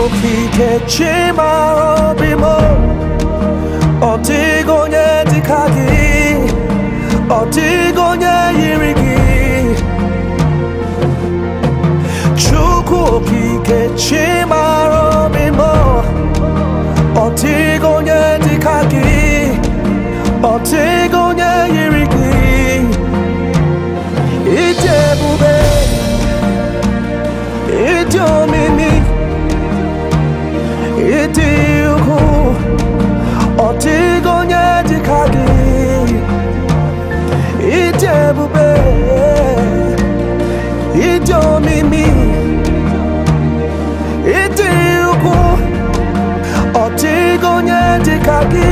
okike chimara obi mo ọdịghị onye dịka gị ọdịghị onye yiri gị Chukwu okike chimara obi mo ọdịghị onye dịka gị ọdịghị onye yiri gị ịdị ebube ịdị omimi ịdị ukwuu ọdịghị onye dịka gị ịdị ebube ịdị omimi ịdị ukwuu ọdịghị onye dịka gị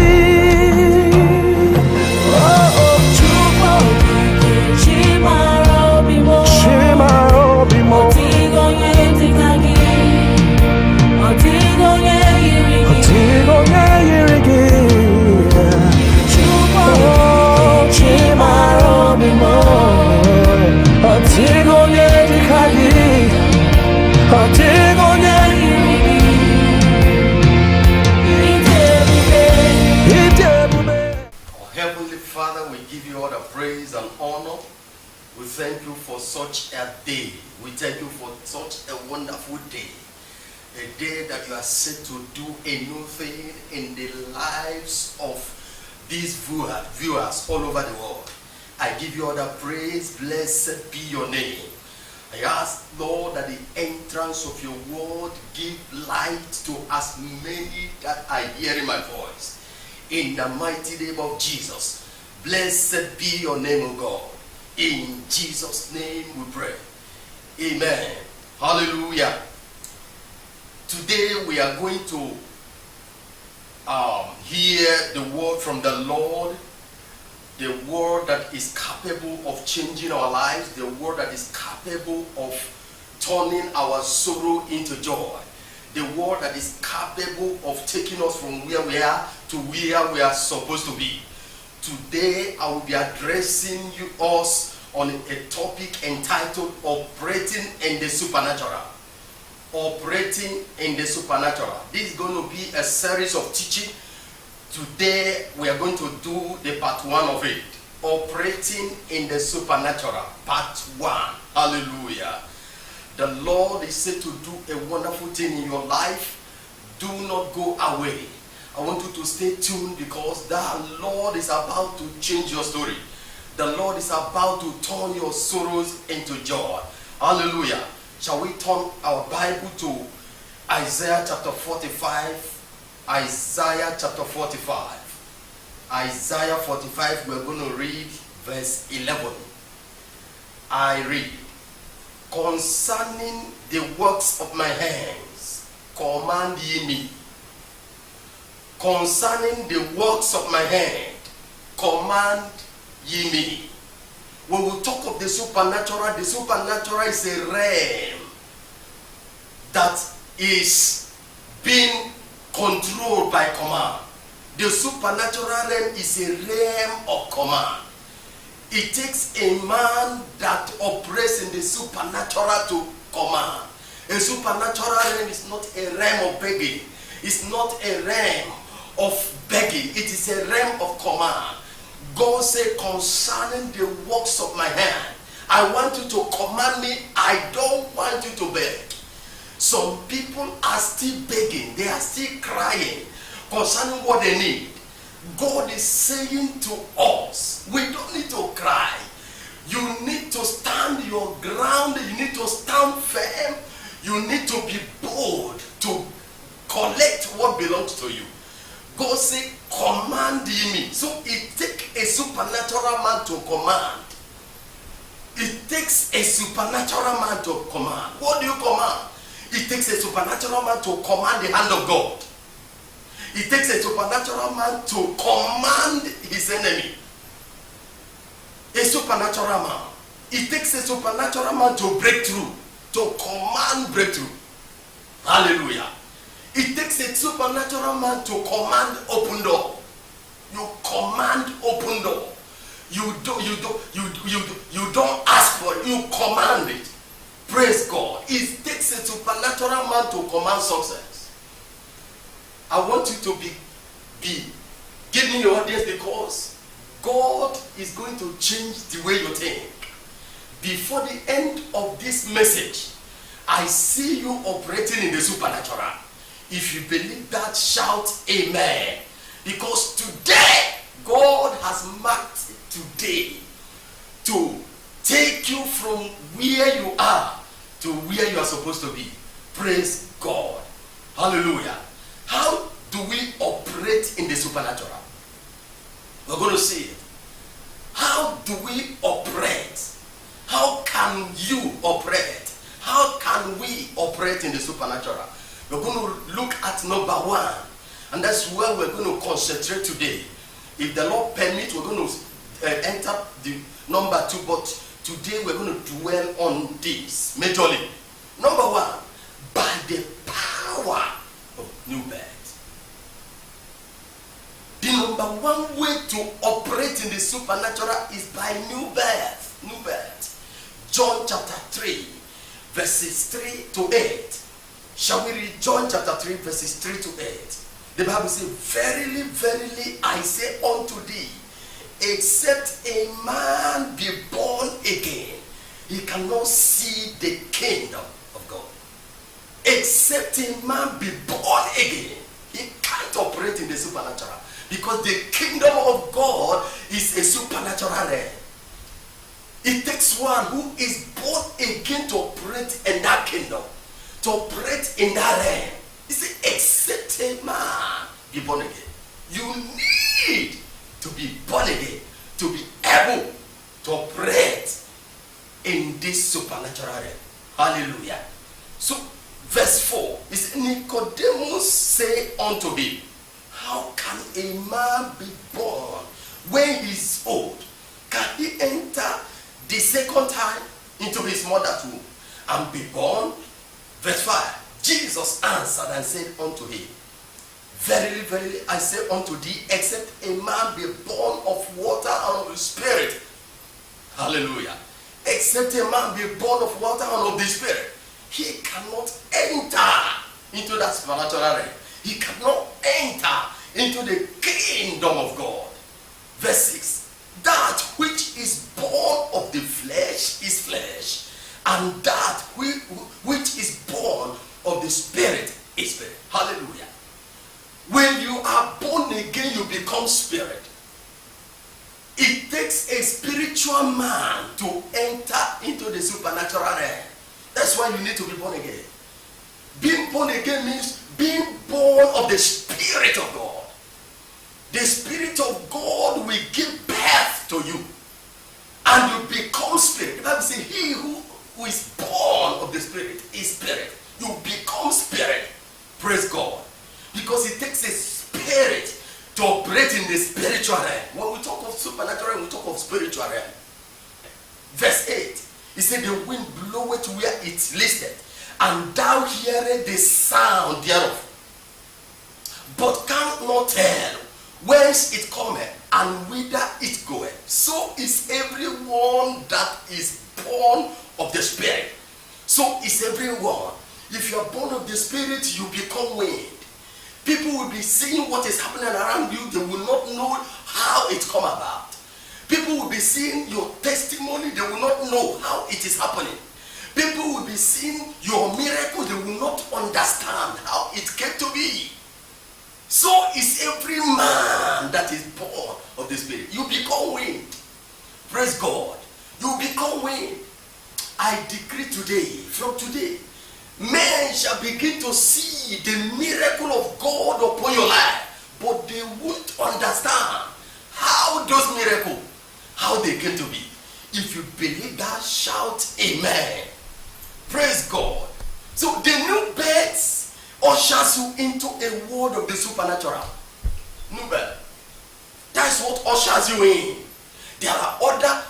Father, we give you all the praise and honor. We thank you for such a day. We thank you for such a wonderful day. A day that you are set to do a new thing in the lives of these viewers all over the world. I give you all the praise. Blessed be your name. I ask, Lord, that the entrance of your word give light to as many that are hearing my voice. In the mighty name of Jesus. Blessed be your name, O God. In Jesus' name we pray. Amen. Hallelujah. Today we are going to hear the word from the Lord. The word that is capable of changing our lives. The word that is capable of turning our sorrow into joy. The word that is capable of taking us from where we are to where we are supposed to be. Today, I will be addressing us on a topic entitled Operating in the Supernatural. Operating in the Supernatural. This is going to be a series of teaching. Today, we are going to do the part 1 of it. Operating in the Supernatural, part 1. Hallelujah. The Lord is said to do a wonderful thing in your life. Do not go away. I want you to stay tuned because the Lord is about to change your story. The Lord is about to turn your sorrows into joy. Hallelujah. Shall we turn our Bible to Isaiah chapter 45? Isaiah chapter 45. Isaiah 45, we're going to read verse 11. I read, concerning the works of my hands, command ye me. Concerning the works of my hand, command ye me. When we talk of the supernatural is a realm that is being controlled by command. The supernatural realm is a realm of command. It takes a man that operates in the supernatural to command. A supernatural realm is not a realm of begging. It's not a realm of begging. It is a realm of command. God said, concerning the works of my hand, I want you to command me. I don't want you to beg. Some people are still begging. They are still crying concerning what they need. God is saying to us, we don't need to cry. You need to stand your ground. You need to stand firm. You need to be bold to collect what belongs to you. God said, command me. So it takes a supernatural man to command. It takes a supernatural man to command. What do you command? It takes a supernatural man to command the hand of God. It takes a supernatural man to command his enemy. A supernatural man. It takes a supernatural man to break through. To command breakthrough. Hallelujah. It takes a supernatural man to command open door. You command open door. You don't ask for it. You command it. Praise God. It takes a supernatural man to command success. I want you to be giving your audience, because God is going to change the way you think. Before the end of this message, I see you operating in the supernatural. If you believe that, shout amen. Because today, God has marked today to take you from where you are to where you are supposed to be. Praise God. Hallelujah. How do we operate in the supernatural? We're going to see it. How do we operate? How can you operate? How can we operate in the supernatural? We're going to look at number one, and that's where we're going to concentrate today. If the Lord permits, we're going to enter the number two, but today we're going to dwell on this majorly. Number one, by the power of new birth. The number one way to operate in the supernatural is by new birth. New birth. John chapter 3, verses 3 to 8. Shall we read John chapter 3, verses 3 to 8? The Bible says, verily, verily, I say unto thee, except a man be born again, he cannot see the kingdom of God. Except a man be born again, he can't operate in the supernatural. Because the kingdom of God is a supernatural realm. It takes one who is born again to operate in that kingdom, to operate in that realm. He said, except a man be born again. You need to be born again to be able to operate in this supernatural realm. Hallelujah. So, verse 4 is, Nicodemus say unto him, how can a man be born when he is old? Can he enter the second time into his mother's womb and be born? Verse 5, Jesus answered and said unto him, verily, verily, I say unto thee, except a man be born of water and of the Spirit. Hallelujah. Except a man be born of water and of the Spirit, he cannot enter into that supernatural realm. He cannot enter into the kingdom of God. Verse 6, that which is born of the flesh is flesh, and that which is born of the Spirit is spirit. Hallelujah. When you are born again, you become spirit. It takes a spiritual man to enter into the supernatural realm. That's why you need to be born again. Being born again means being born of the Spirit of God. The Spirit of God will give birth to you, and you become spirit. The Bible says, he who is born of the Spirit is spirit. You become spirit. Praise God. Because it takes a spirit to operate in the spiritual realm. When we talk of supernatural, we talk of spiritual realm. Verse 8, he said, the wind bloweth where it listeth, and thou hearest the sound thereof, but canst not tell whence it cometh and whither it goeth. So is everyone that is born of the Spirit. So is everyone. If you are born of the Spirit, you become wind. People will be seeing what is happening around you. They will not know how it come about. People will be seeing your testimony. They will not know how it is happening. People will be seeing your miracle. They will not understand how it came to be. So is every man that is born of the Spirit. You become wind. Praise God. You become wind. I decree today, from today, men shall begin to see the miracle of God upon your life, but they won't understand how those miracles, how they came to be. If you believe that, shout amen. Praise God. So the new birth ushers you into a world of the supernatural. New birth. That's what ushers you in. There are other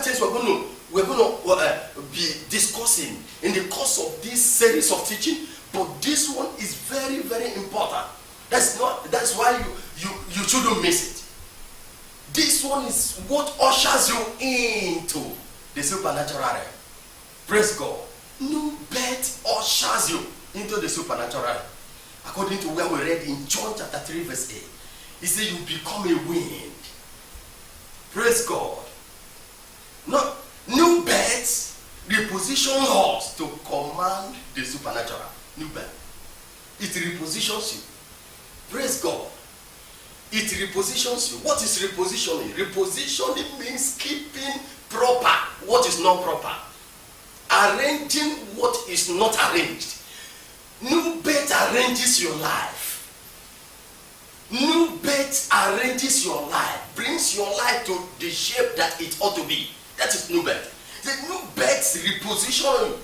things we're going to be discussing in the course of this series of teaching, but this one is very, very important. That's why you shouldn't miss it. This one is what ushers you into the supernatural realm. Praise God. New birth ushers you into the supernatural realm. According to where we read in John chapter 3 verse 8. He said you become a wind. Praise God. Not new births reposition us to command the supernatural. New birth. It repositions you. Praise God. It repositions you. What is repositioning? Repositioning means keeping proper what is not proper. Arranging what is not arranged. New birth arranges your life. New birth arranges your life. Brings your life to the shape that it ought to be. That is new birth. The new birth reposition you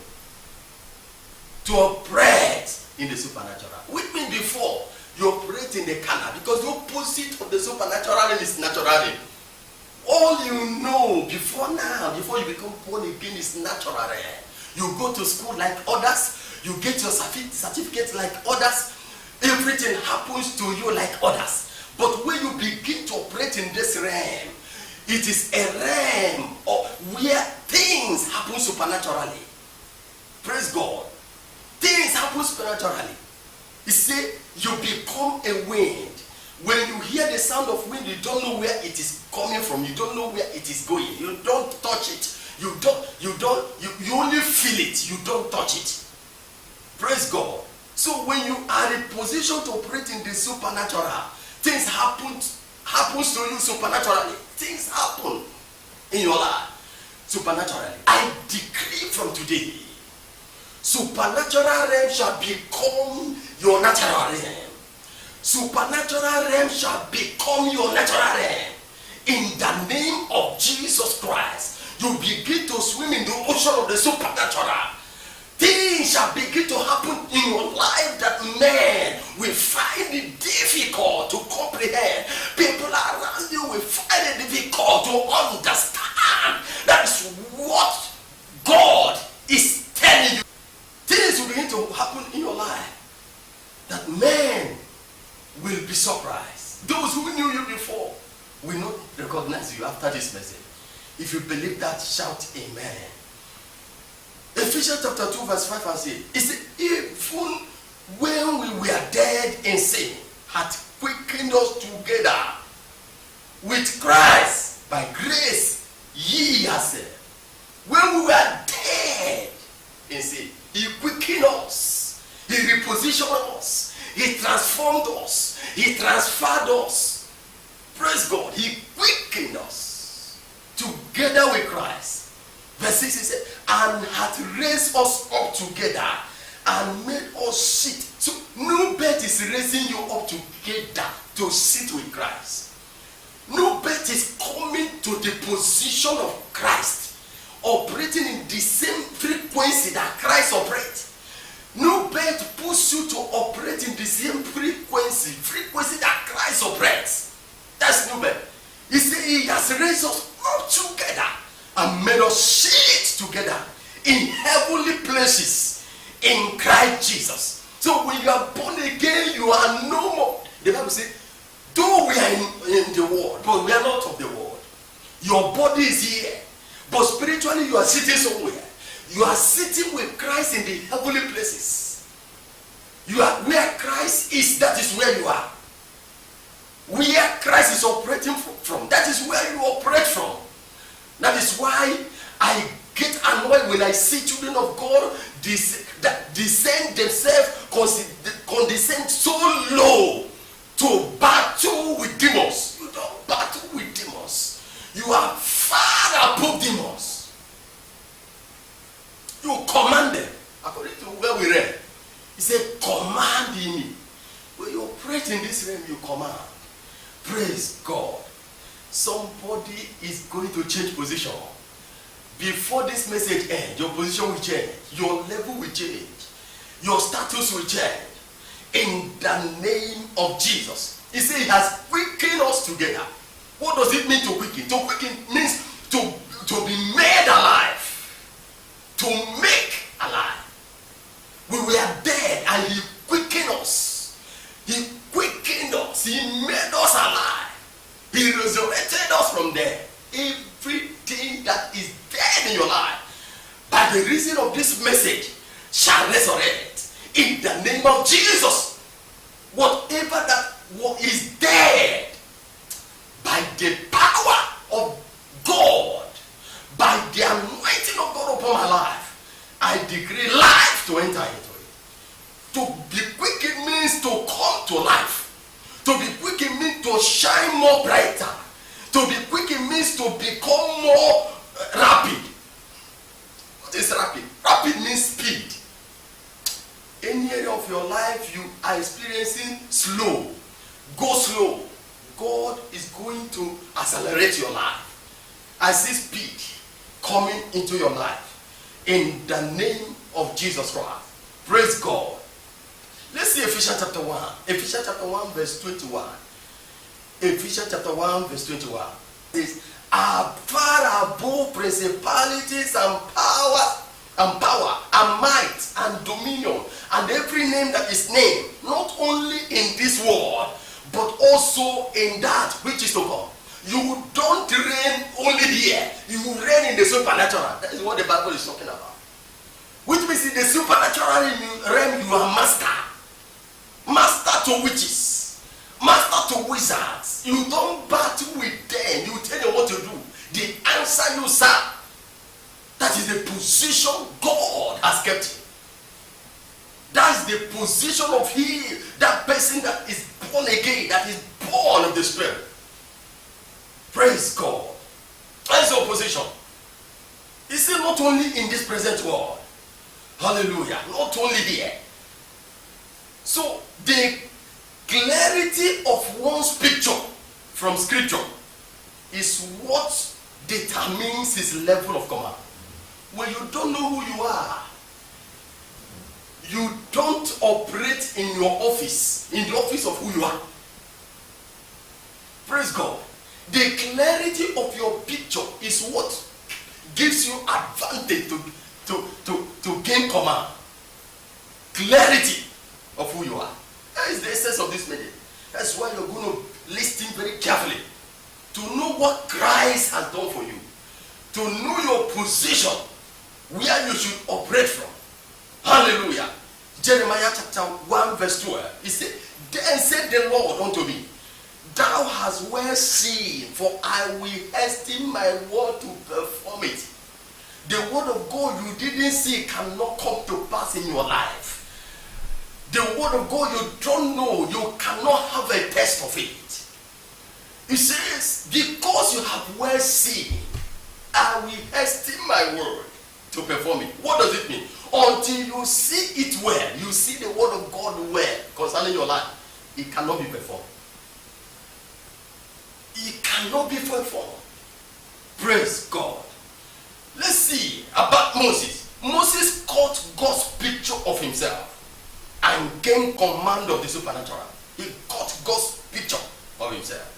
to operate in the supernatural. Which means before you operate in the carnal, because the opposite of the supernatural is natural. All you know before now, before you become born again, is natural. You go to school like others, you get your certificate like others, everything happens to you like others. But when you begin to operate in this realm, it is a realm where things happen supernaturally. Praise God. Things happen supernaturally. He said, you become a wind. When you hear the sound of wind, you don't know where it is coming from. You don't know where it is going. You don't touch it. You only feel it. You don't touch it. Praise God. So when you are in position to operate in the supernatural, things happens to you supernaturally. Things happen in your life supernaturally. I decree from today, supernatural realm shall become your natural realm. Supernatural realm shall become your natural realm. In the name of Jesus Christ, you begin to swim in the ocean of the supernatural. Things shall begin to happen in your life that men will find it difficult to comprehend. People around you will find it difficult to understand. That is what God is telling you. Things will begin to happen in your life that men will be surprised. Those who knew you before will not recognize you after this message. If you believe that, shout amen. Ephesians chapter 2 verse 5 and 6. It said, even when we were dead in sin, hath quickened us together with Christ. By grace ye are saved. When we were dead in sin, he quickened us. He repositioned us. He transformed us. He transferred us. Praise God. He quickened us together with Christ. Verse 6 he said, and hath raised us up together and made us sit. So new birth is raising you up together to sit with Christ. New birth is coming to the position of Christ, operating in the same frequency that Christ operates. New birth puts you to operate in the same frequency that Christ operates. That's new birth. He said he has raised us up together and made us sit together in heavenly places in Christ Jesus. So when you are born again, you are no more. The Bible says, though we are in the world, but we are not of the world. Your body is here, but spiritually you are sitting somewhere. You are sitting with Christ in the heavenly places. You are where Christ is, that is where you are. Where Christ is operating from, that is where you operate from. That is why I get annoyed when I see children of God that descend themselves, condescend so low to battle with demons. You don't battle with demons. You are far above demons. You command them. According to where we read, he said, command in me. When you operate in this realm, you command. Praise God. Somebody is going to change position. Before this message ends, your position will change. Your level will change. Your status will change. In the name of Jesus. He said he has quickened us together. What does it mean to quicken? To quicken means to be made alive. To make alive. We were dead and he quickened us. He quickened us. He made us alive. He resurrected us from there. Everything that is dead in your life, by the reason of this message, shall resurrect. In the name of Jesus. whatever that is dead, by the power of God, by the anointing of God upon my life, I decree life to enter into it. To be quick, it means to come to life. To be quick, it means to shine more brighter. To be quick, it means to become more rapid. What is rapid? Rapid means speed. Any area of your life you are experiencing slow, go slow. God is going to accelerate your life. I see speed coming into your life in the name of Jesus Christ. Praise God. Let's see Ephesians chapter 1. Ephesians chapter 1 verse 21. Ephesians chapter 1 verse 21. It says, are far above principalities and power and might and dominion and every name that is named, not only in this world, but also in that which is to come. You don't reign only here, you reign in the supernatural. That is what the Bible is talking about. Which means in the supernatural realm you are master. Master to witches, master to wizards. You don't battle with them, you tell them what to do. They answer you, sir. That is the position God has kept you. That's the position of that person that is born again, that is born of the Spirit. Praise God. That's your position. You see, not only in this present world. Hallelujah. Not only here. So, the clarity of one's picture from Scripture is what determines his level of command. When you don't know who you are, you don't operate in your office, in the office of who you are. Praise God. The clarity of your picture is what gives you advantage to gain command. Clarity of who you are. That is the essence of this meeting. That's why you're going to listen very carefully to know what Christ has done for you, to know your position, where you should operate from. Hallelujah. Jeremiah chapter 1 verse 12. He said, then said the Lord unto me, thou hast well seen, for I will hasten my word to perform it. The word of God you didn't see cannot come to pass in your life. The word of God you don't know, you cannot have a test of it. It says, because you have well seen, I will hasten my word to perform it. What does it mean? Until you see it well, you see the word of God well concerning your life, it cannot be performed. It cannot be performed. Praise God. Let's see about Moses. Moses caught God's picture of himself and gained command of the supernatural. He caught God's picture of himself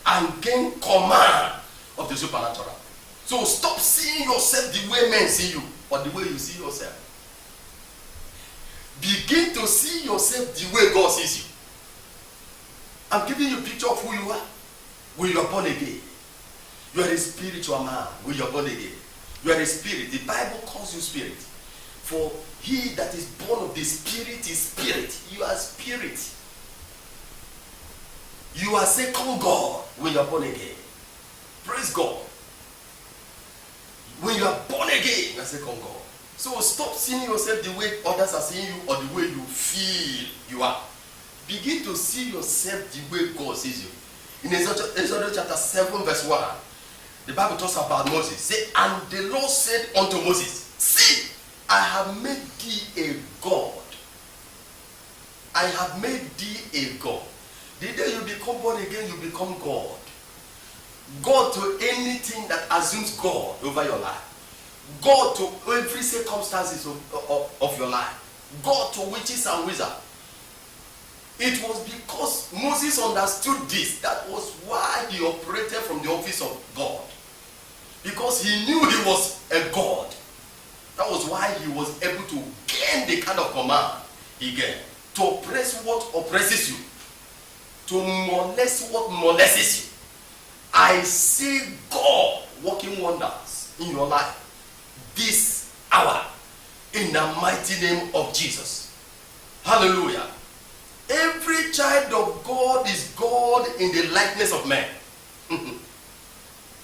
and gained command of the supernatural. So stop seeing yourself the way men see you, or the way you see yourself. Begin to see yourself the way God sees you. I'm giving you a picture of who you are when you are born again. You are a spiritual man when you are born again. You are a spirit. The Bible calls you spirit. For he that is born of the Spirit is spirit. You are spirit. You are second God when you are born again. Praise God. When you are born again, you are second God. So stop seeing yourself the way others are seeing you or the way you feel you are. Begin to see yourself the way God sees you. In Exodus chapter 7 verse 1, the Bible talks about Moses. Say, and the Lord said unto Moses, see, I have made thee a God. I have made thee a God. The day you become born again, you become God. God to anything that assumes God over your life. God to every circumstances of your life. God to witches and wizards. It was because Moses understood this. That was why he operated from the office of God. Because he knew he was a God. That was why he was able to gain the kind of command he gained. To oppress what oppresses you. To molest what molests you. I see God working wonders in your life this hour in the mighty name of Jesus. Hallelujah. Every child of God is God in the likeness of man.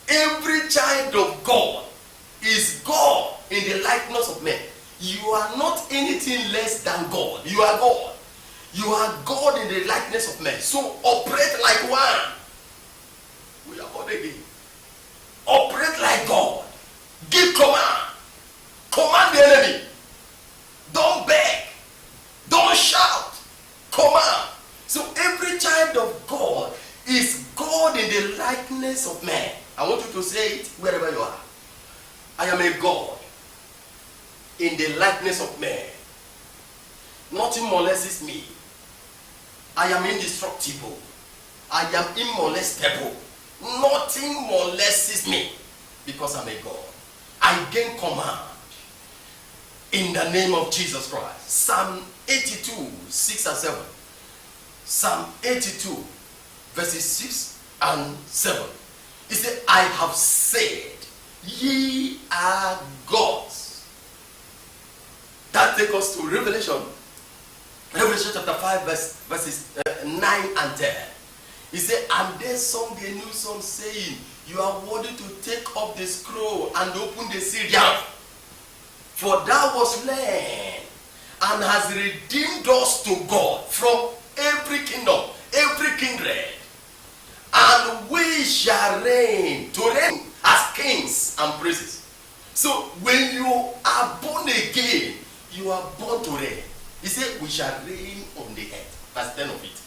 Every child of God is God in the likeness of man. You are not anything less than God. You are God. You are God in the likeness of man. So operate like one. We are born again. Operate like God. Give command. Command the enemy. Don't beg. Don't shout. Command. So every child of God is God in the likeness of man. I want you to say it wherever you are. I am a God in the likeness of man. Nothing molests me. I am indestructible. I am immolestable. Nothing molests me because I'm a God. I gain command in the name of Jesus Christ. Psalm 82, 6 and 7. Psalm 82, verses 6 and 7. He said, I have said, ye are gods. That takes us to Revelation. Revelation chapter 5, verses 9 and 10. He said, and they sung a new song saying, you are worthy to take up the scroll and open the seal down. For thou wast slain and has redeemed us to God from every kingdom, every kindred. And we shall reign, to reign as kings and priests. So when you are born again, you are born to reign. He said, we shall reign on the earth. Verse 10 of it.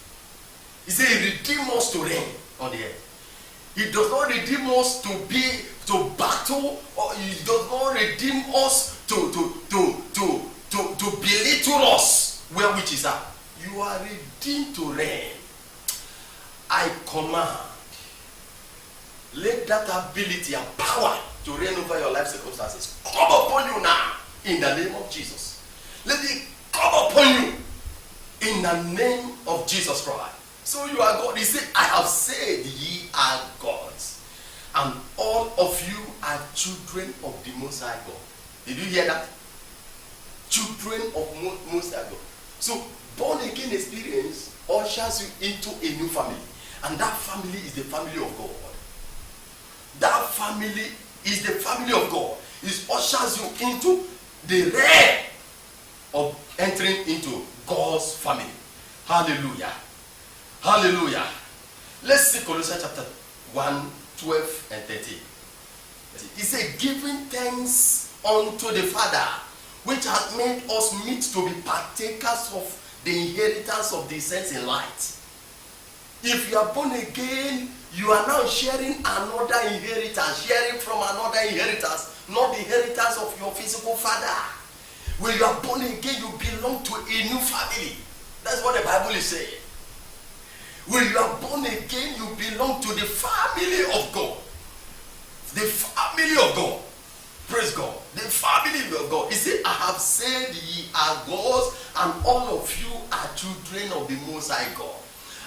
He said, he redeemed us to reign on the earth. He does not redeem us to battle, or he does not redeem us to belittle us where witches are. You are redeemed to reign. I command, let that ability and power to reign over your life circumstances come upon you now in the name of Jesus. Let it come upon you in the name of Jesus Christ. So you are God. He said, I have said ye are gods, and all of you are children of the Most High God. Did you hear that? Children of Most High God. So born again experience ushers you into a new family, and that family is the family of God. That family is the family of God. It ushers you into the realm of entering into God's family. Hallelujah. Hallelujah. Let's see Colossians chapter 1, 12 and 13. He said, giving thanks unto the Father, which hath made us meet to be partakers of the inheritance of the saints in light. If you are born again, you are now sharing another inheritance, sharing from another inheritance, not the inheritance of your physical father. When you are born again, you belong to a new family. That's what the Bible is saying. When you are born again, you belong to the family of God. The family of God. Praise God. The family of God. He said, I have said ye are gods, and all of you are children of the Most High God.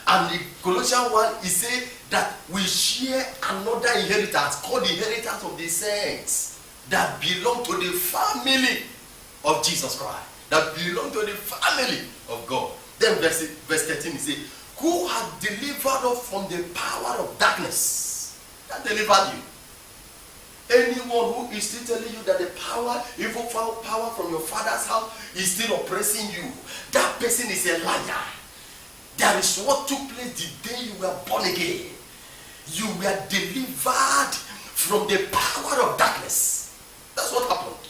And in Colossians 1, he said that we share another inheritance called the inheritance of the saints that belong to the family of Jesus Christ. That belong to the family of God. Then verse 13, he said, who hath delivered us from the power of darkness? That delivered you. Anyone who is still telling you that the power, evil power from your father's house is still oppressing you, that person is a liar. That is what took place the day you were born again. You were delivered from the power of darkness. That's what happened.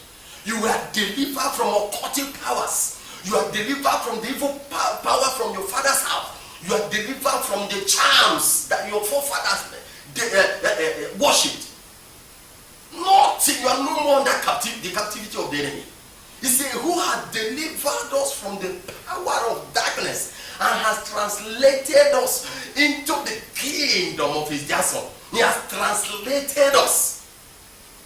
You were delivered from occultic powers. You are delivered from the evil power from your father's house. You are delivered from the charms that your forefathers worshipped. Nothing, you are no more under the captivity of the enemy. He said, who had delivered us from the power of darkness and has translated us into the kingdom of his dear son. He has translated us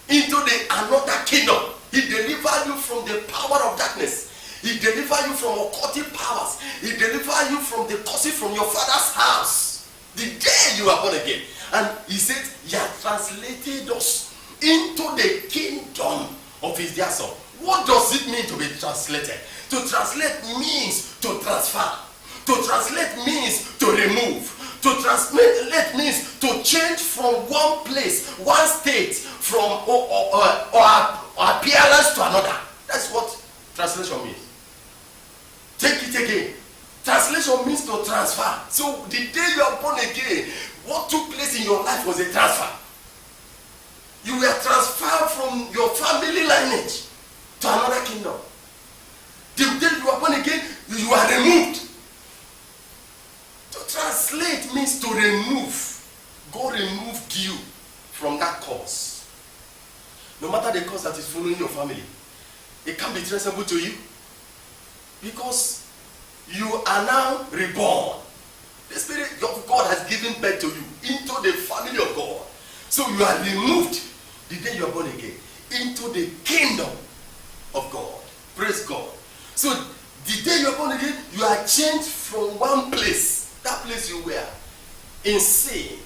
into another kingdom. He delivered you from the power of darkness. He delivered you from occultic powers. He delivered you from the curses from your father's house. The day you are born again. And he said, he has translated us into the kingdom of his dear son. What does it mean to be translated? To translate means to transfer. To To translate means to remove. To translate means to change from one place, one state, from or appearance to another. That's what translation means. Take it again. Translation means to transfer. So the day you are born again, what took place in your life was a transfer. You were transferred from your family lineage to another kingdom. The day you are born again, you are removed. To translate means to remove. God removed you from that cause. No matter the cause that is following your family, it can be traceable to you. Because you are now reborn. The Spirit of God has given birth to you into the family of God. So you are removed the day you are born again into the kingdom of God. Praise God. So the day you are born again, you are changed from one place, that place you were, in sin,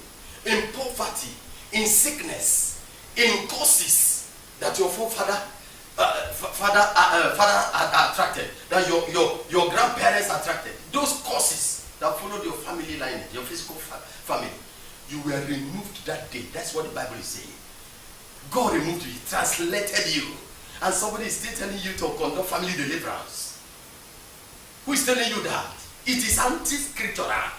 in poverty, in sickness, in causes that your forefather attracted, that your grandparents attracted. Those causes that followed your family line, your physical family, you were removed that day. That's what the Bible is saying. God removed you, translated you, and somebody is still telling you to conduct family deliverance. Who is telling you that? It is anti-scriptural.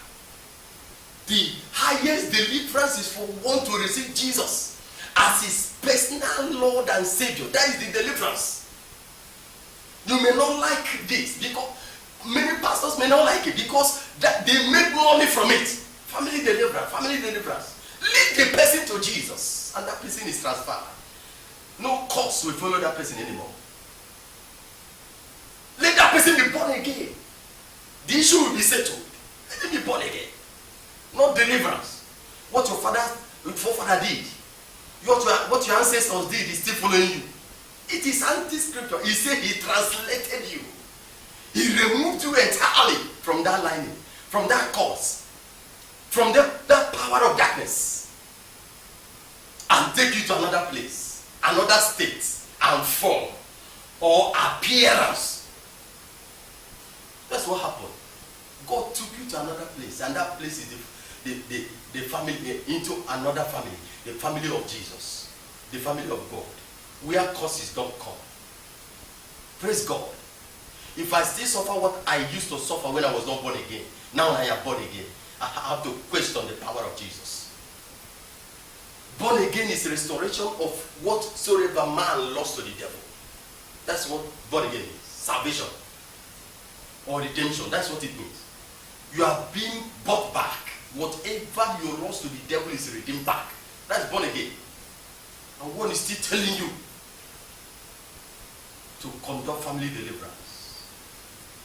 The highest deliverance is for one to receive Jesus as his personal Lord and Savior. That is the deliverance. You may not like this because many pastors may not like it because that they make money from it. Family deliverance, family deliverance. Lead the person to Jesus, and that person is transferred. No cause will follow that person anymore. Let that person be born again. The issue will be settled. Let him be born again. Not deliverance. What your forefather did, what your ancestors did is still following you. It is anti-scripture. He said he translated you. He removed you entirely from that lining, from that cause, from that power of darkness, and take you to another place, another state, and form, or appearance. That's what happened. God took you to another place, and that place is the family, into another family, the family of Jesus, the family of God, where curses don't come. Praise God. If I still suffer what I used to suffer when I was not born again, now I am born again, I have to question the power of Jesus. Born again is restoration of whatsoever man lost to the devil. That's what born again is. Salvation or redemption. That's what it means. You are being bought back. Whatever you lost to the devil is redeemed back. That's born again. And one is still telling you to conduct family deliverance.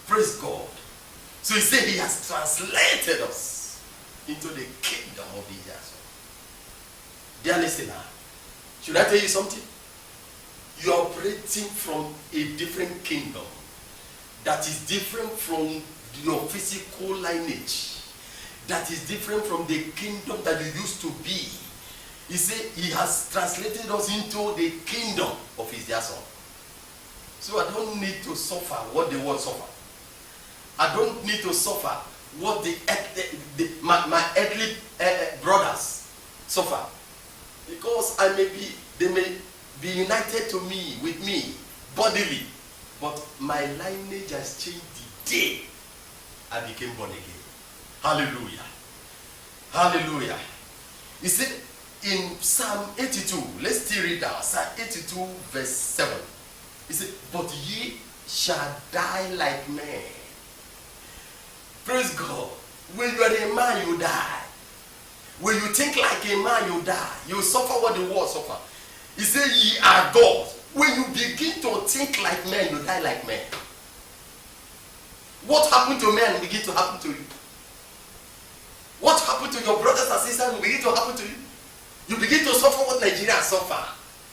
Praise God. So he said he has translated us into the kingdom of the Son. Dear listener, should I tell you something? You are operating from a different kingdom that is different from your physical lineage, that is different from the kingdom that you used to be. He said he has translated us into the kingdom of his dear Son. So I don't need to suffer what the world suffer. I don't need to suffer what my earthly brothers suffer, because they may be united to me, with me, bodily, but my lineage has changed the day I became born again. Hallelujah. Hallelujah. He said in Psalm 82, let's still read that, Psalm 82 verse 7. He said, but ye shall die like men. Praise God. When you are a man, you die. When you think like a man, you die. You suffer what the world suffer. He said, ye are gods. When you begin to think like men, you die like men. What happened to men will begin to happen to you. What happened to your brothers and sisters will begin to happen to you. You begin to suffer what Nigerians suffer.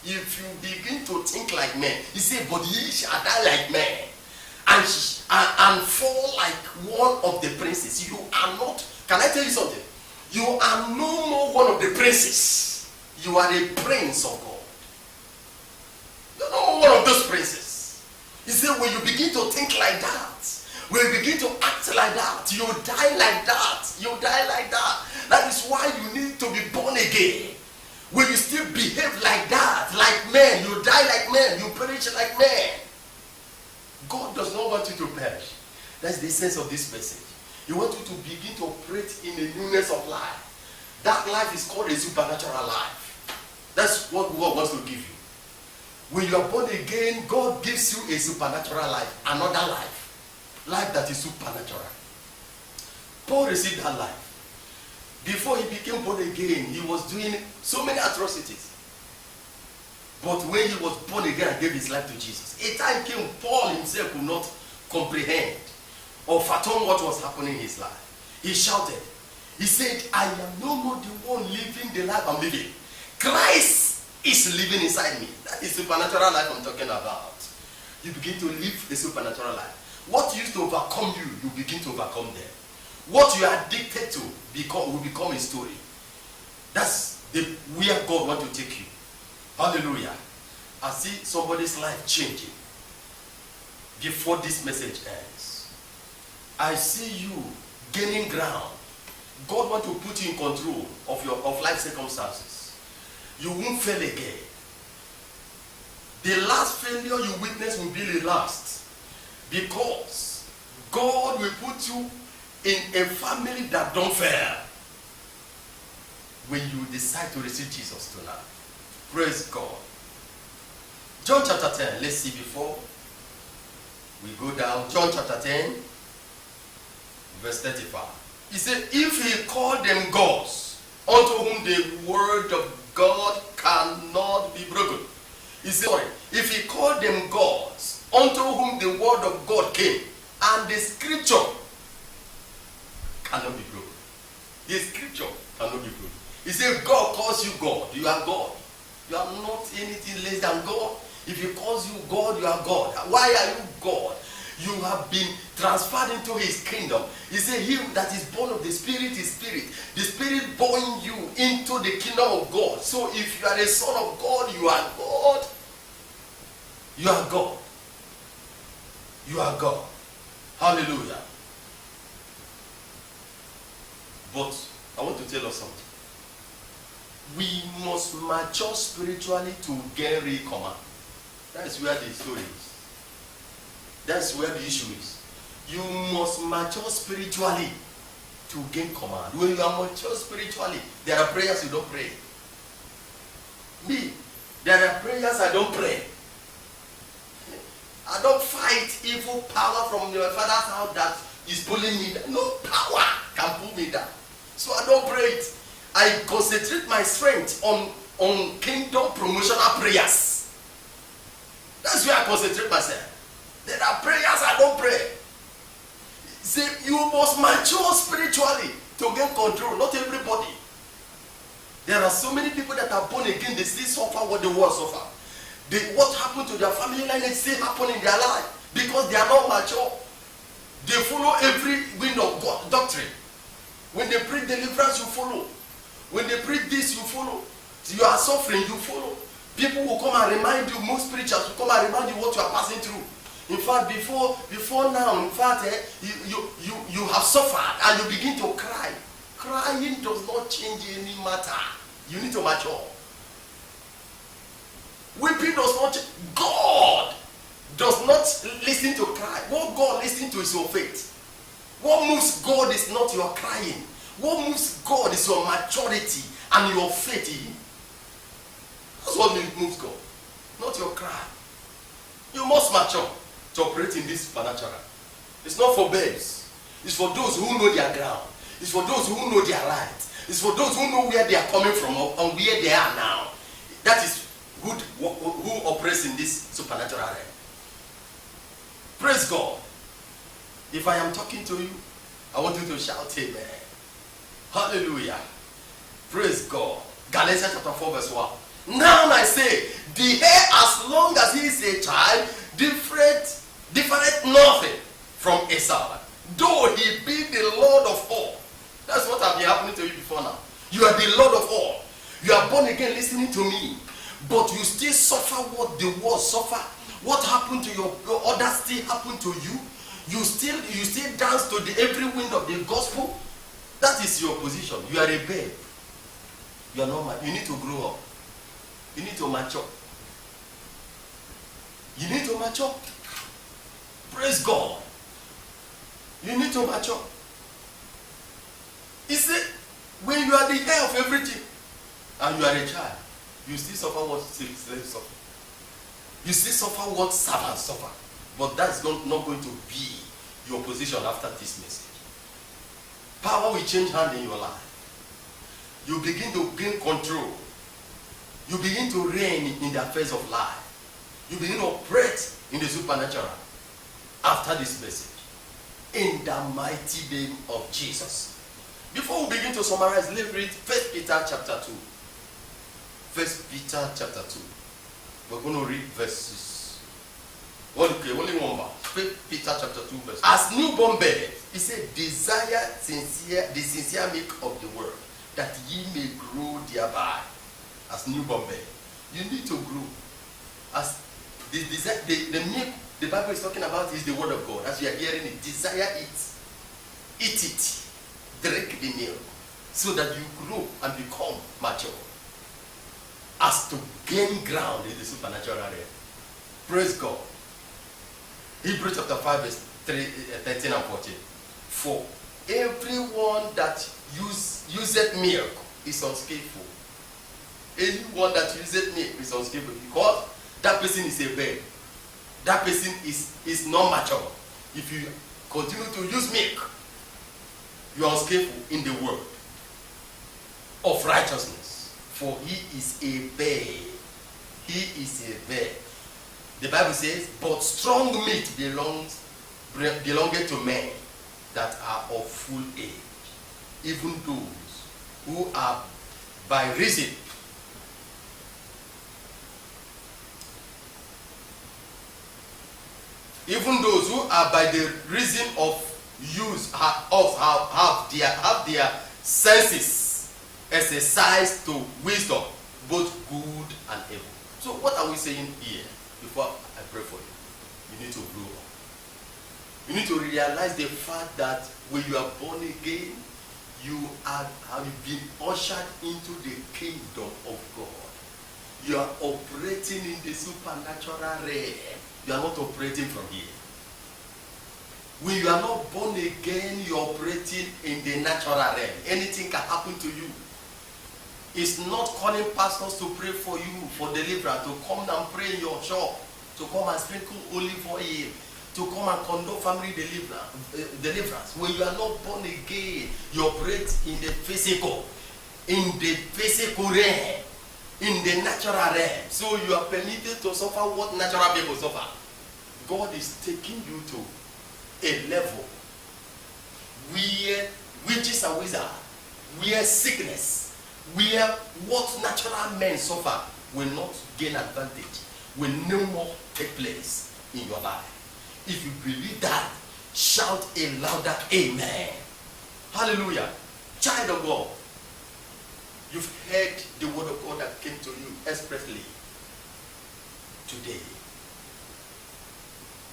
If you begin to think like men, he said, but ye shall die like men, and fall like one of the princes. You are not, can I tell you something? You are no more one of the princes. You are a prince of God. You are no more one of those princes. He said, when you begin to think like that, When you begin to act like that, you die like that. You die like that. That is why you need to be born again. When you still behave like that, like men, you die like men, you perish like men. God does not want you to perish. That's the sense of this message. He wants you to begin to operate in a newness of life. That life is called a supernatural life. That's what God wants to give you. When you are born again, God gives you a supernatural life, another life. Life that is supernatural. Paul received that life. Before he became born again, he was doing so many atrocities. But when he was born again and gave his life to Jesus, a time came Paul himself could not comprehend or fathom what was happening in his life. He shouted. He said, I am no more the one living the life I'm living. Christ is living inside me. That is supernatural life I'm talking about. You begin to live a supernatural life. What used to overcome you, you begin to overcome them. What you are addicted to will become a story. That's where God wants to take you. Hallelujah. I see somebody's life changing before this message ends. I see you gaining ground. God wants to put you in control of life circumstances. You won't fail again. The last failure you witness will be the last, because God will put you in a family that don't fail when you decide to receive Jesus tonight. Praise God. John chapter 10. Let's see before we go down. John chapter 10, verse 35. He said, if he called them gods, unto whom the word of God cannot be broken. He said, sorry, if he called them gods, unto whom the word of God came, and the scripture cannot be broken. The scripture cannot be broken. He said, God calls you God. You are God. You are not anything less than God. If he calls you God, you are God. Why are you God? You have been transferred into his kingdom. He said, he that is born of the Spirit is Spirit. The Spirit born you into the kingdom of God. So if you are a son of God, you are God. You are God. You are God. Hallelujah. But I want to tell us something. We must mature spiritually to gain real command. That's where the story is. That's where the issue is. You must mature spiritually to gain command. When you are mature spiritually, there are prayers you don't pray. Me, there are prayers I don't pray. I don't fight evil power from your father's house that is pulling me down. No power can pull me down. So I don't pray it. I concentrate my strength on kingdom promotional prayers. That's where I concentrate myself. There are prayers I don't pray. See, you must mature spiritually to gain control. Not everybody. There are so many people that are born again, they still suffer what the world suffer. What happened to their family line is still happening in their life because they are not mature. They follow every wind of God doctrine. When they preach deliverance, you follow. When they preach this, you follow. You are suffering, you follow. People will come and remind you, most preachers will come and remind you what you are passing through. In fact, before now, in fact, you have suffered and you begin to cry. Crying does not change any matter. You need to mature. Weeping does not change. God does not listen to cry. What God listens to is your faith. What moves God is not your crying. What moves God is your maturity and your faith in Him. That's what moves God, not your cry. You must mature to operate in this supernatural. It's not for babes. It's for those who know their ground. It's for those who know their rights. It's for those who know where they are coming from and where they are now. That is who operates in this supernatural realm. Praise God. If I am talking to you, I want you to shout amen. Hallelujah. Praise God. Galatians chapter 4 verse 1. Now I say, the heir as long as he is a child, different nothing from a servant, though he be the Lord of all. That's what has been happening to you before now. You are the Lord of all. You are born again listening to me, but you still suffer what the world suffer. What happened to your others still happened to you. You still dance to every wind of the gospel. That is your position. You are a babe. You are not. You need to grow up. You need to mature. You need to mature. Praise God. You need to mature. He said, when you are the heir of everything and you are a child, you still suffer what slaves suffer. You still suffer what servants suffer. But that's not going to be your position after this message. Power will change hand in your life. You begin to gain control. You begin to reign in the affairs of life. You begin to operate in the supernatural after this message. In the mighty name of Jesus. Before we begin to summarize, let's read 1 Peter chapter 2. 1 Peter chapter 2. We're going to read verses. Okay, only one verse. 1 Peter chapter 2 verse. As newborn babes, he said, desire the sincere milk of the word, that ye may grow thereby. As newborn babe, you need to grow. As the milk the Bible is talking about is the word of God. As you are hearing it, desire it, eat it, drink the milk, so that you grow and become mature. As to gain ground in the supernatural realm. Praise God. Hebrews chapter 5 verse 13 and 14. For everyone that useth milk is unskillful. Anyone that useth milk is unskillful, because that person is a babe. That person is not mature. If you continue to use milk, you are unskillful in the word of righteousness. For he is a babe. He is a babe. The Bible says, but strong meat belongeth to men that are of full age, even those who are by reason the reason of use have their senses exercised to wisdom, both good and evil. So what are we saying here? Before I pray for you, you need to grow up. You need to realize the fact that when you are born again, you have been ushered into the kingdom of God. You are operating in the supernatural realm. You are not operating from here. When you are not born again, you are operating in the natural realm. Anything can happen to you. It's not calling pastors to pray for you for deliverance, to come and pray in your shop, to come and sprinkle olive oil, to come and conduct family deliverance. When you are not born again, you operate in the physical realm, in the natural realm. So you are permitted to suffer what natural people suffer. God is taking you to a level where witches and wizards, where sickness, where what natural men suffer will not gain advantage, will no more take place in your life. If you believe that, shout a louder amen. Hallelujah. Child of God, you've heard the word of God that came to you expressly today.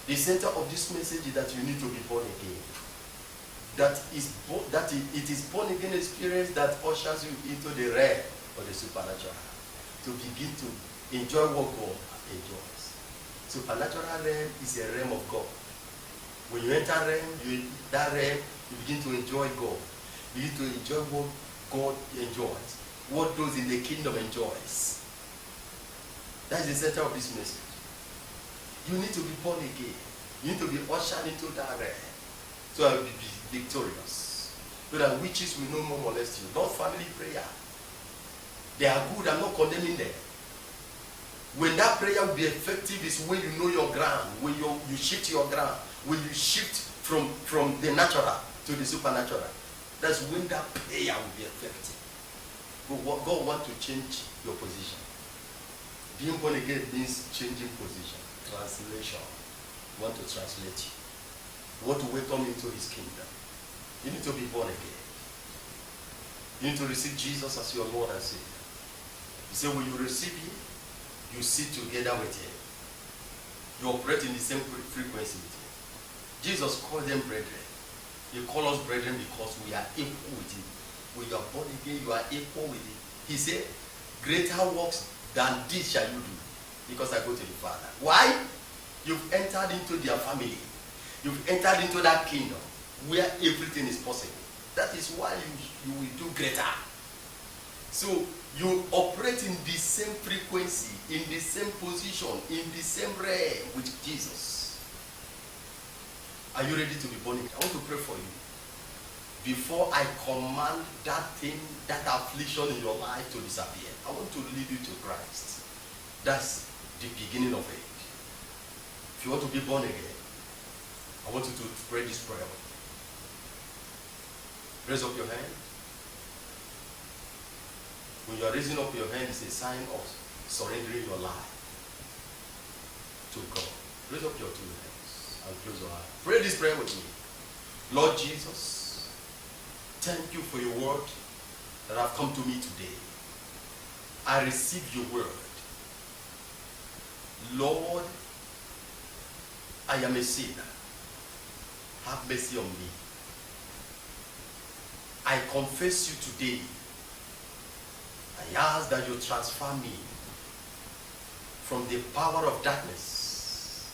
The center of this message is that you need to be born again. It is born again experience that ushers you into the realm of the supernatural, to begin to enjoy what God enjoys. Supernatural realm is a realm of God. When you enter that realm, you begin to enjoy God. You begin to enjoy what God enjoys, what those in the kingdom enjoys. That is the center of this message. You need to be born again. You need to be ushered into that realm, so I will be victorious. So that witches will no more molest you. Not family prayer. They are good. I'm not condemning them. When that prayer will be effective is when you know your ground, when you shift your ground, when you shift from the natural to the supernatural. That's when that prayer will be effective. But God wants to change your position. Being born again means changing position. Translation. You want to translate you. You want to welcome into his kingdom. You need to be born again. You need to receive Jesus as your Lord and Savior. You say when you receive him, you sit together with him. You operate in the same frequency with him. Jesus called them brethren. He called us brethren because we are equal with him. When you are born again, you are equal with him. He said, greater works than this shall you do, because I go to the Father. Why? You've entered into their family. You've entered into that kingdom where everything is possible. That is why you will do greater. So you operate in the same frequency, in the same position, in the same realm with Jesus. Are you ready to be born again? I want to pray for you. Before I command that thing, that affliction in your life to disappear, I want to lead you to Christ. That's the beginning of it. If you want to be born again, I want you to pray this prayer. Raise up your hand. When you are raising up your hand, it's a sign of surrendering your life to God. Raise up your two hands and close your eyes. Pray this prayer with me. Lord Jesus, thank you for your word that have come to me today. I receive your word. Lord, I am a sinner. Have mercy on me. I confess you today. I ask that you transfer me from the power of darkness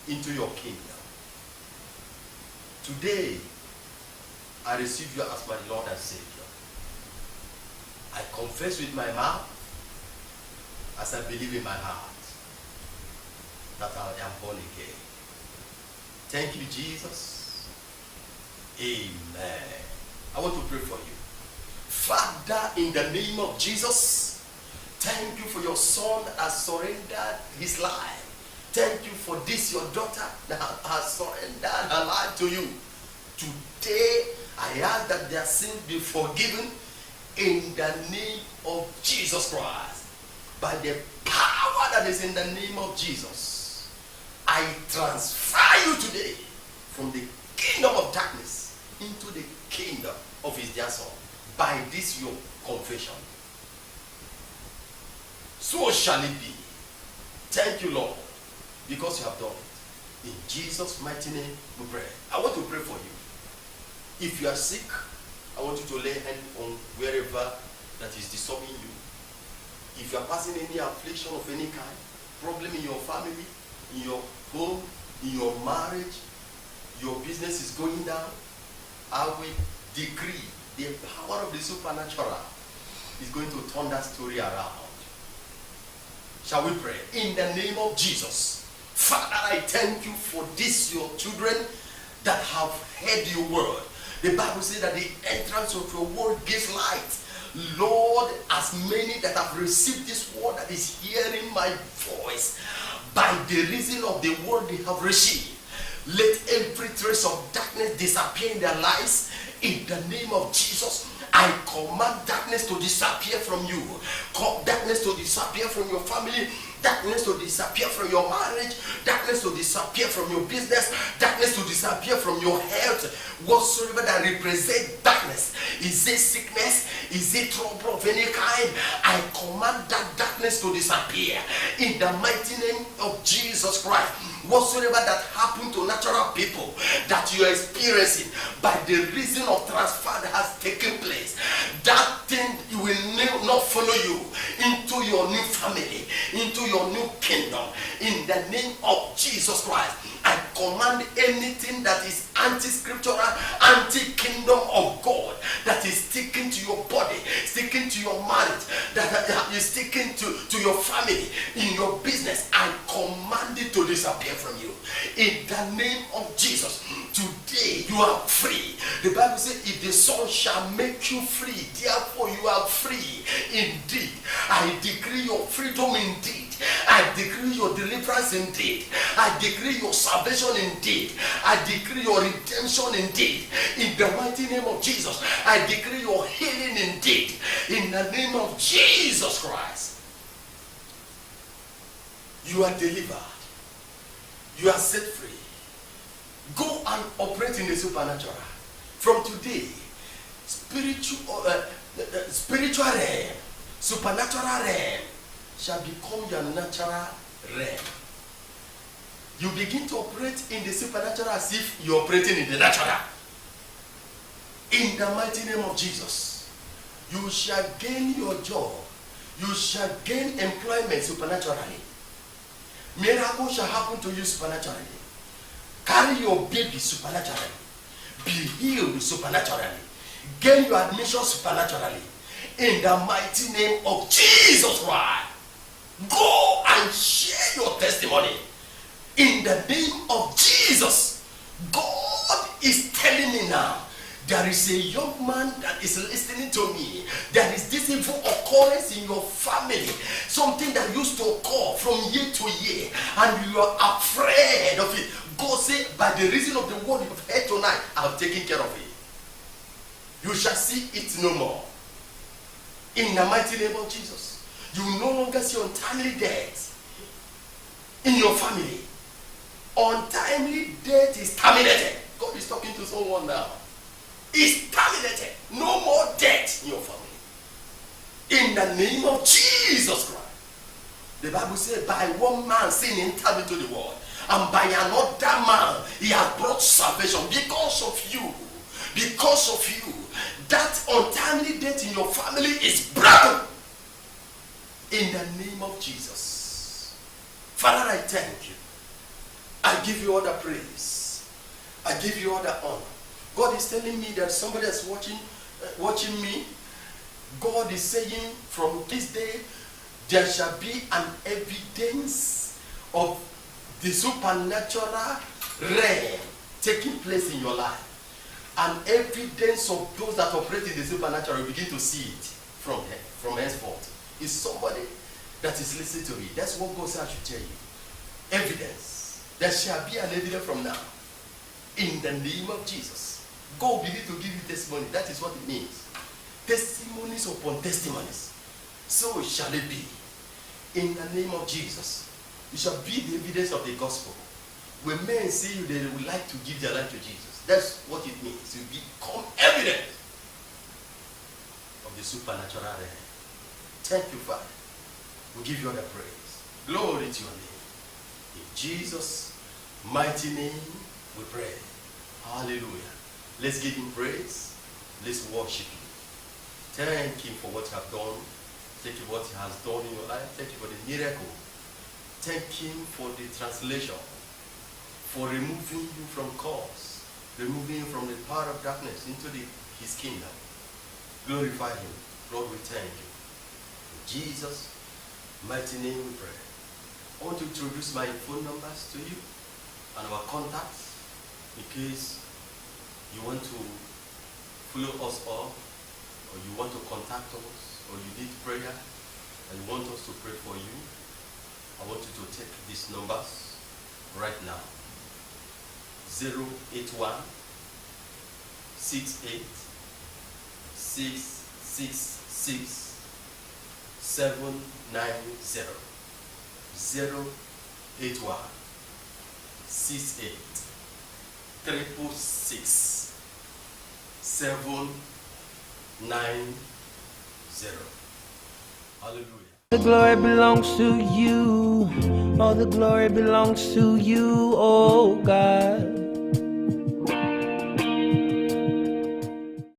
into your kingdom. Today, I receive you as my Lord and Savior. I confess with my mouth, as I believe in my heart, that I am born again. Thank you, Jesus. Amen. I want to pray for you. Father, in the name of Jesus, thank you for your son that has surrendered his life. Thank you for this, your daughter that has surrendered her life to you. Today, I ask that their sins be forgiven in the name of Jesus Christ. By the power that is in the name of Jesus, I transfer you today from the kingdom of darkness into the kingdom of his dear son. By this your confession. So shall it be. Thank you, Lord, because you have done it. In Jesus' mighty name we pray. I want to pray for you. If you are sick, I want you to lay hand on wherever that is disturbing you. If you are passing any affliction of any kind, problem in your family, in your home, in your marriage, your business is going down, I will decree the power of the supernatural is going to turn that story around. Shall we pray? In the name of Jesus. Father, I thank you for this, your children that have heard your word. The Bible says that the entrance of your word gives light. Lord, as many that have received this word that is hearing my voice, by the reason of the word they have received, let every trace of darkness disappear in their lives. In the name of Jesus, I command darkness to disappear from you. Darkness to disappear from your family. Darkness to disappear from your marriage. Darkness to disappear from your business. Darkness to disappear from your health. Whatsoever that represents darkness. Is it sickness? Is it trouble of any kind? I command that darkness to disappear. In the mighty name of Jesus Christ. Whatsoever that happened to natural people that you are experiencing by the reason of transfer that has taken place, that thing will not follow you into your new family, into your new kingdom. In the name of Jesus Christ, I command anything that is anti-scriptural, anti-kingdom of God, that is sticking to your body, sticking to your marriage, that is sticking to your family, in your business, I command it to disappear from you. In the name of Jesus, today you are free. The Bible says, if the Son shall make you free, therefore you are free indeed. I decree your freedom indeed. I decree your deliverance indeed. I decree your salvation indeed. I decree your redemption indeed. In the mighty name of Jesus, I decree your healing indeed. In the name of Jesus Christ, you are delivered. You are set free. Go and operate in the supernatural. From today, spiritual realm, supernatural realm shall become your natural realm. you begin to operate in the supernatural as if you're operating in the natural. In the mighty name of Jesus, you shall gain your job. You shall gain employment supernaturally. Miracles shall happen to you supernaturally. Carry your baby supernaturally. Be healed supernaturally. Gain your admission supernaturally. In the mighty name of Jesus Christ. Go and share your testimony. In the name of Jesus. God is telling me now, there is a young man that is listening to me. There is this evil occurrence in your family. Something that used to occur from year to year. And you are afraid of it. God said, by the reason of the word you have heard tonight, I have taken care of it. You shall see it no more. In the mighty name of Jesus. You will no longer see untimely death in your family. Untimely death is terminated. God is talking to someone now. It's terminated. No more death in your family. In the name of Jesus Christ. The Bible says, by one man sin entered into the world, and by another man he has brought salvation. Because of you, that untimely death in your family is broken. In the name of Jesus. Father, I thank you. I give you all the praise. I give you all the honor. God is telling me that somebody is watching me. God is saying, from this day, there shall be an evidence of the supernatural realm taking place in your life. An evidence of those that operate in the supernatural, you begin to see it from henceforth. Is somebody that is listening to me. That's what God said I should tell you. Evidence. There shall be an evidence from now. In the name of Jesus. God begin to give you testimony. That is what it means. Testimonies upon testimonies. So shall it be. In the name of Jesus. You shall be the evidence of the gospel. When men see you, they would like to give their life to Jesus. That's what it means. You become evidence of the supernatural realm. Thank you, Father. We give you all the praise. Glory to your name. In Jesus' mighty name we pray. Hallelujah. Let's give him praise. Let's worship him. Thank him for what you have done. Thank you for what he has done in your life. Thank you for the miracle. Thank him for the translation. For removing you from cause. Removing you from the power of darkness into his kingdom. Glorify him. Lord, we thank you. In Jesus' mighty name we pray. I want to introduce my phone numbers to you and our contacts in case you want to follow us up, or you want to contact us, or you need prayer and you want us to pray for you. I want you to take these numbers right now. 081 68 666 790. 081 68 666 790. Hallelujah. The glory belongs to you. All the glory belongs to you, oh God.